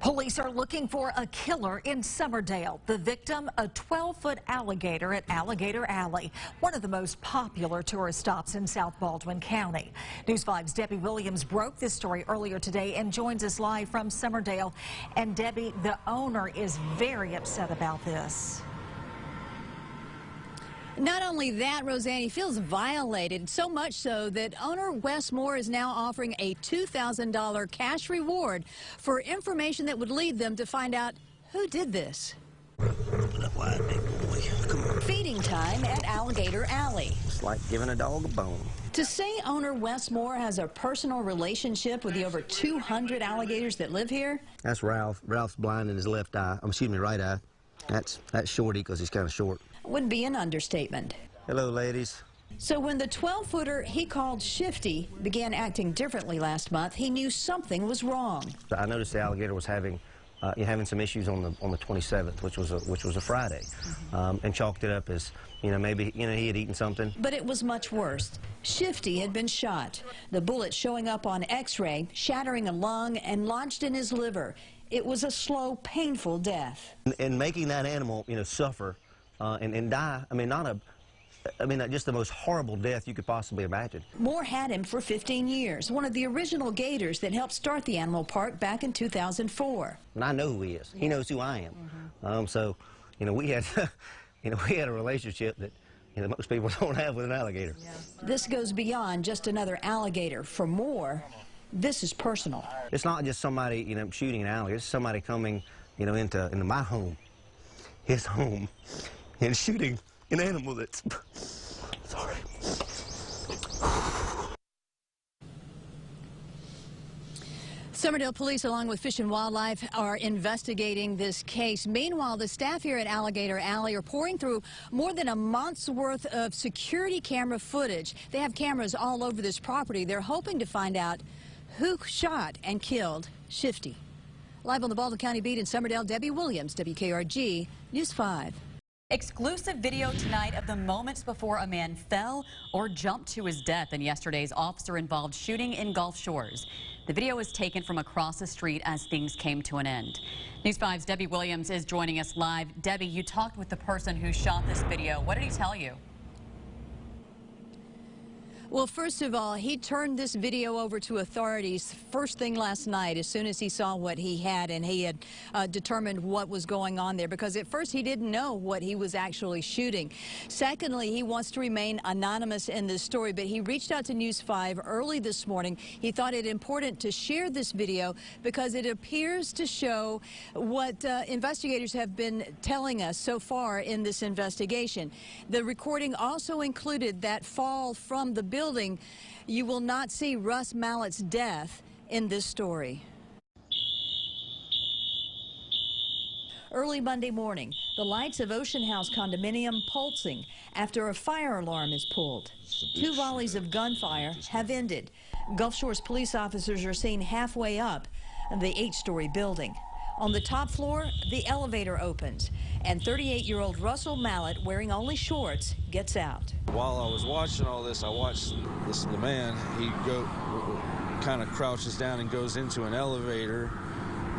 Police are looking for a killer in Summerdale. The victim, a 12-foot alligator at Alligator Alley, one of the most popular tourist stops in South Baldwin County. News 5's Debbie Williams broke this story earlier today and joins us live from Summerdale. And Debbie, the owner is very upset about this. Not only that, Roseanne, he feels violated, so much so that owner Wes Moore is now offering a $2,000 cash reward for information that would lead them to find out who did this. Feeding time at Alligator Alley. It's like giving a dog a bone. To say owner Wes Moore has a personal relationship with the over 200 alligators that live here. That's Ralph. Ralph's blind in his left eye. Excuse me, right eye. That's Shorty because he's kind of short. Would be an understatement. Hello, ladies. So when the 12-footer he called Shifty began acting differently last month, he knew something was wrong. I noticed the alligator was having some issues on the 27th, which was a Friday, and chalked it up as maybe he had eaten something. But it was much worse. Shifty had been shot. The bullet showing up on X-ray, shattering a lung and lodged in his liver. It was a slow, painful death. And making that animal suffer and die. Just the most horrible death you could possibly imagine. Moore had him for 15 years, one of the original gators that helped start the animal park back in 2004. And I know who he is. He knows who I am. So, we had, we had a relationship that most people don't have with an alligator. Yeah. This goes beyond just another alligator. For Moore, this is personal. It's not just somebody, shooting an alligator. It's somebody coming, into my home, his home, and shooting an animal that's... Sorry. Summerdale police, along with Fish and Wildlife, are investigating this case. Meanwhile, the staff here at Alligator Alley are pouring through more than a month's worth of security camera footage. They have cameras all over this property. They're hoping to find out who shot and killed Shifty. Live on the Baldwin County beat in Summerdale, Debbie Williams, WKRG News 5. Exclusive video tonight of the moments before a man fell or jumped to his death in yesterday's officer-involved shooting in Gulf Shores. The video was taken from across the street as things came to an end. News 5's Debbie Williams is joining us live. Debbie, you talked with the person who shot this video. What did he tell you? Well, first of all, he turned this video over to authorities first thing last night as soon as he saw what he had and he had determined what was going on there, because at first he didn't know what he was actually shooting. Secondly, he wants to remain anonymous in this story, but he reached out to News 5 early this morning. He thought it important to share this video because it appears to show what investigators have been telling us so far in this investigation. The recording also included that fall from the building. You will not see Russ Mallett's death in this story. Early Monday morning, the lights of Ocean House condominium pulsing after a fire alarm is pulled. 2 volleys of gunfire have ended. Gulf Shores police officers are seen halfway up the 8-story building. On the top floor, the elevator opens, and 38-year-old Russell Mallett, wearing only shorts, gets out. While I was watching all this, I watched the man. He kind of crouches down and goes into an elevator.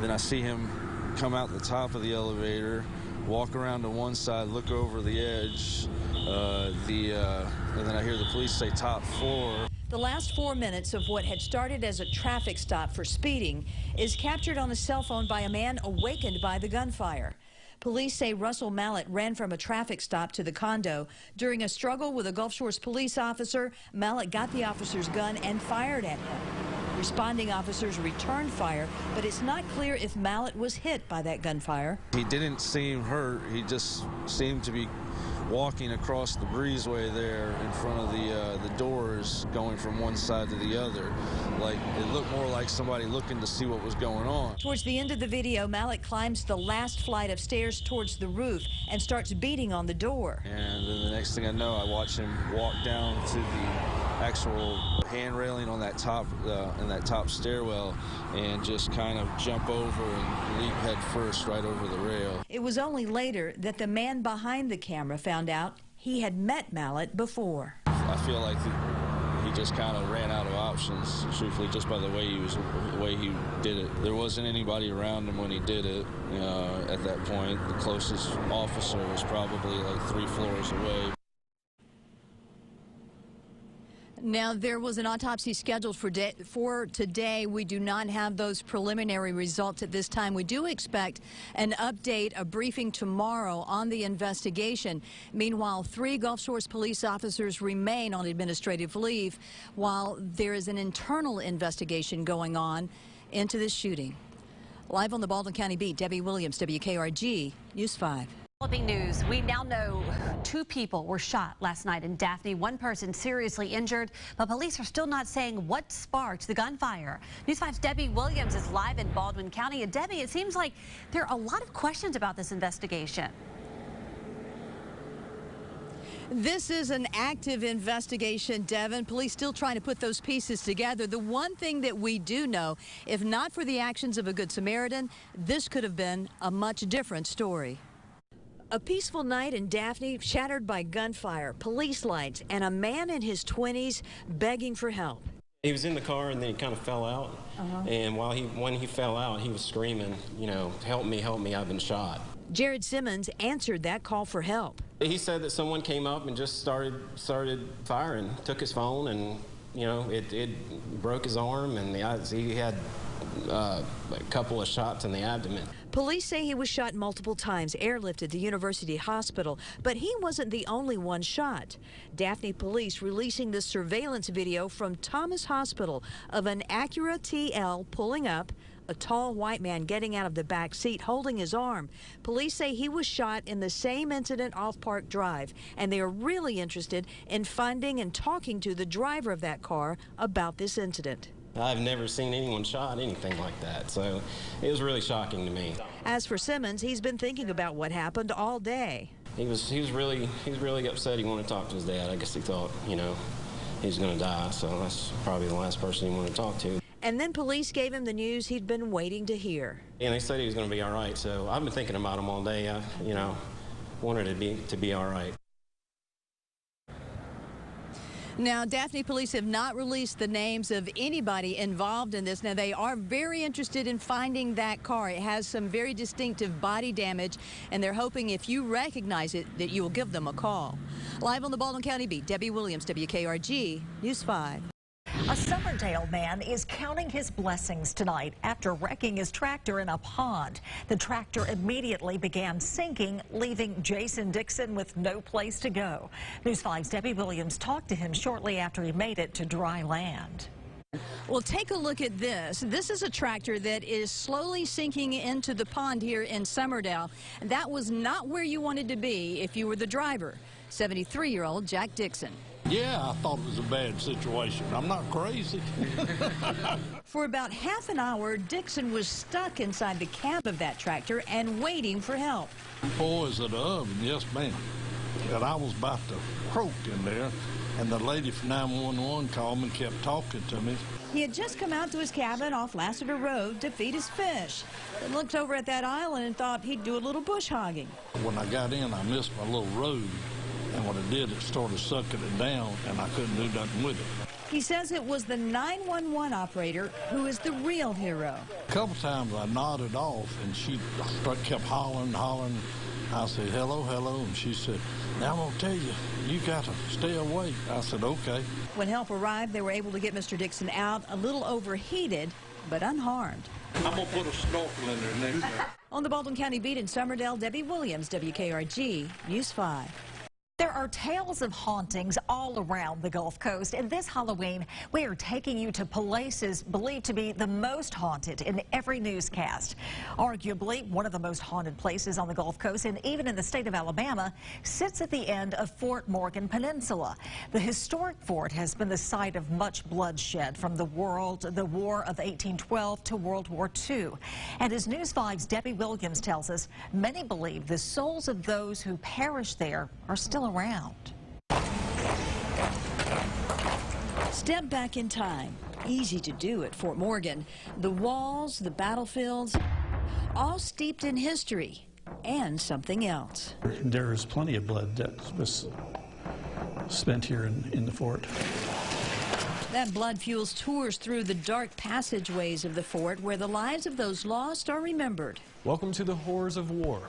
Then I see him come out the top of the elevator, walk around to one side, look over the edge, and then I hear the police say top floor. The last 4 minutes of what had started as a traffic stop for speeding is captured on a cell phone by a man awakened by the gunfire. Police say Russell Mallett ran from a traffic stop to the condo. During a struggle with a Gulf Shores police officer, Mallett got the officer's gun and fired at him. Responding officers returned fire, but it's not clear if Mallett was hit by that gunfire. He didn't seem hurt. He just seemed to be walking across the breezeway there in front of the doors, going from one side to the other. Like, it looked more like somebody looking to see what was going on. Towards the end of the video, Mallett climbs the last flight of stairs towards the roof and starts beating on the door. And then the next thing I know, I watch him walk down to the actual hand railing on that top in that top stairwell and just kind of jump over and leap head first right over the rail. It was only later that the man behind the camera found out he had met Mallett before. I feel like he just kind of ran out of options, truthfully, just by the way the way he did it. There wasn't anybody around him when he did it. At that point, the closest officer was probably like 3 floors away. Now, there was an autopsy scheduled for today. We do not have those preliminary results at this time. We do expect an update, a briefing tomorrow on the investigation. Meanwhile, 3 Gulf Shores police officers remain on administrative leave while there is an internal investigation going on into this shooting. Live on the Baldwin County beat, Debbie Williams, WKRG News 5. Developing news. We now know 2 people were shot last night in Daphne. 1 person seriously injured, but police are still not saying what sparked the gunfire. News 5's Debbie Williams is live in Baldwin County. And Debbie, it seems like there are a lot of questions about this investigation. This is an active investigation, Devin. Police still trying to put those pieces together. The one thing that we do know, if not for the actions of a Good Samaritan, this could have been a much different story. A peaceful night in Daphne shattered by gunfire, police lights, and a man in his 20s begging for help. He was in the car and then he kind of fell out. And when he fell out, he was screaming, you know, help me, I've been shot. Jared Simmons answered that call for help. He said that someone came up and just started firing, took his phone, and, you know, it broke his arm, and he had a couple of shots in the abdomen. Police say he was shot multiple times, airlifted to University Hospital, but he wasn't the only one shot. Daphne police releasing the surveillance video from Thomas Hospital of an Acura TL pulling up, a tall white man getting out of the back seat holding his arm. Police say he was shot in the same incident off Park Drive, and they are really interested in finding and talking to the driver of that car about this incident. I've never seen anyone shot anything like that, so it was really shocking to me. As for Simmons, he's been thinking about what happened all day. He was really upset. He wanted to talk to his dad. I guess he thought, you know, he was going to die, so that's probably the last person he wanted to talk to. And then police gave him the news he'd been waiting to hear. And they said he was going to be all right, so I've been thinking about him all day. I, you know, wanted to be all right. Now, Daphne police have not released the names of anybody involved in this. Now, they are very interested in finding that car. It has some very distinctive body damage, and they're hoping if you recognize it that you will give them a call. Live on the Baldwin County beat, Debbie Williams, WKRG News 5. A Somerdale man is counting his blessings tonight after wrecking his tractor in a pond. The tractor immediately began sinking, leaving Jason Dixon with no place to go. News 5's Debbie Williams talked to him shortly after he made it to dry land. Well, take a look at this. This is a tractor that is slowly sinking into the pond here in Somerdale. That was not where you wanted to be if you were the driver. 73-year-old Jack Dixon. Yeah, I thought it was a bad situation. I'm not crazy. For about half an hour, Dixon was stuck inside the cab of that tractor and waiting for help. Boys at the oven, yes, ma'am. And I was about to croak in there, and the lady from 911 called me and kept talking to me. He had just come out to his cabin off Lassiter Road to feed his fish. He looked over at that island and thought he'd do a little bush hogging. When I got in, I missed my little road. And what it did, it started sucking it down, and I couldn't do nothing with it. He says it was the 911 operator who is the real hero. A couple times I nodded off, and she kept hollering. I said, hello, and she said, now I'm going to tell you, you got to stay awake. I said, okay. When help arrived, they were able to get Mr. Dixon out, a little overheated, but unharmed. I'm going to put a snorkel in there next time. On the Baldwin County beat in Somerdale, Debbie Williams, WKRG News 5. There are tales of hauntings all around the Gulf Coast, and this Halloween we are taking you to places believed to be the most haunted in every newscast. Arguably one of the most haunted places on the Gulf Coast and even in the state of Alabama sits at the end of Fort Morgan Peninsula. The historic fort has been the site of much bloodshed from the War of 1812 to World War II. And as News 5's Debbie Williams tells us, many believe the souls of those who perished there are still around. Step back in time. Easy to do at Fort Morgan. The walls, the battlefields, all steeped in history and something else. There is plenty of blood that was spent here in the fort. That blood fuels tours through the dark passageways of the fort where the lives of those lost are remembered. Welcome to the horrors of war.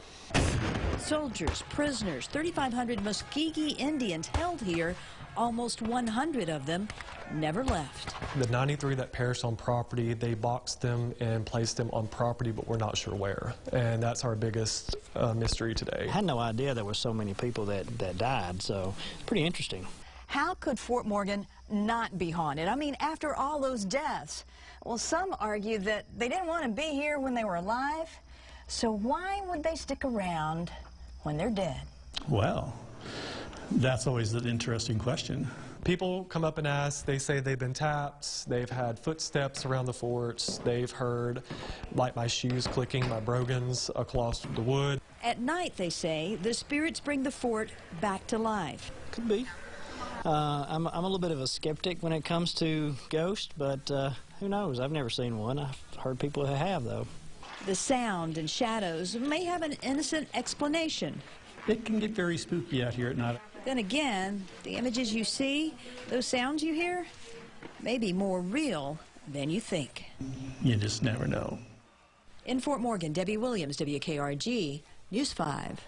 Soldiers, prisoners, 3,500 Muskegee Indians held here, almost 100 of them never left. The 93 that perished on property, they boxed them and placed them on property, but we're not sure where. And that's our biggest mystery today. I had no idea there were so many people that died, so it's pretty interesting. How could Fort Morgan not be haunted? I mean, after all those deaths. Well, some argue that they didn't want to be here when they were alive, so why would they stick around when they're dead? Well, that's always an interesting question. People come up and ask, they say they've been tapped, they've had footsteps around the forts, they've heard, like my shoes clicking, my brogans across the wood. At night, they say, the spirits bring the fort back to life. Could be. I'm a little bit of a skeptic when it comes to ghosts, but who knows? I've never seen one. I've heard people who have, though. The sound and shadows may have an innocent explanation. It can get very spooky out here at night. Then again, the images you see, those sounds you hear, may be more real than you think. You just never know. In Fort Morgan, Debbie Williams, WKRG, News 5.